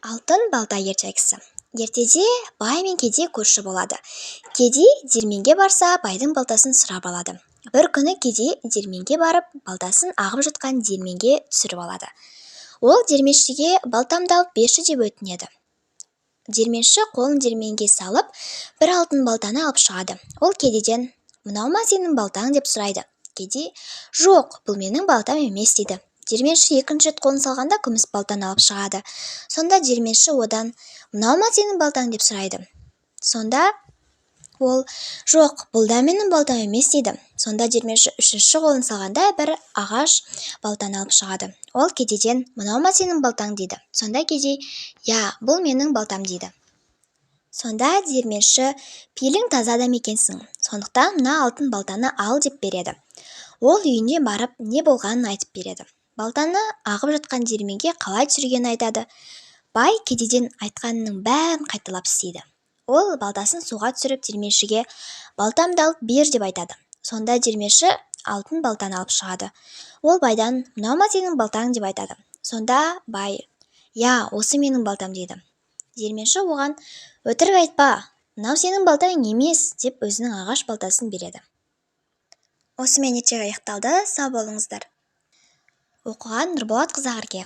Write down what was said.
Алтын балта ертегісі. Ертеде бай мен кедей көрші болады. Кедей диірменге барса, байдың балтасын сұрап алады. Бір күні кедей диірменге барып, балтасын ағып жатқан диірменге түсіріп алады. Ол диірменшіге балтамды алып берші деп өтінеді. Диірменші қолын диірменге салып, бір алтын балтаны алып шығады. Ол кедейден: «Мынау ма сенің балтаң?» деп сұрайды. Кедей: «Жоқ, бұл менің балтам емес» дейді. Диірменші екінші рет қолын салғанда күміс балтаны алып шығады. Сонда диірменші одан: «Мынау ма сенің балтаң?» деп сұрайды. Сонда ол: «Жоқ, бұл да менің балтам емес» дейді. Сонда диірменші үшінші қолын салғанда бір ағаш балтаны алып шығады. Ол кедейден: «Мынау ма сенің балтаң?» дейді. Сонда кедей: «Я, бұл менің балтам» дейді. Сонда диірменші: «Пейілің таза адам екенсің, сондықтан мына алтын балтаны ал» деп береді. Ол үйіне барып не болғанын айтып береді. Балтаны ағып жатқан диірменге қалай түсіргенін айтады. Бай кедейден айтқанының бәрін қайталап істейді. Ол балтасын суға түсіріп диірменшіге: «Балтамды алып бер» деп айтады. Сонда диірменші алтын балтаны алып шығады. Ол байдан: «Мынау ма сенің балтаң?» деп айтады. Сонда бай: «Я, осы менің балтам» дейді. Диірменші оған: «Өтірік айтпа, мынау сенің балтаң емес» деп өзінің ағаш балтасын береді. Осымен ертегі аяқталды. Сау болыңыздар. Оқыған Нұрболат Қызағырге.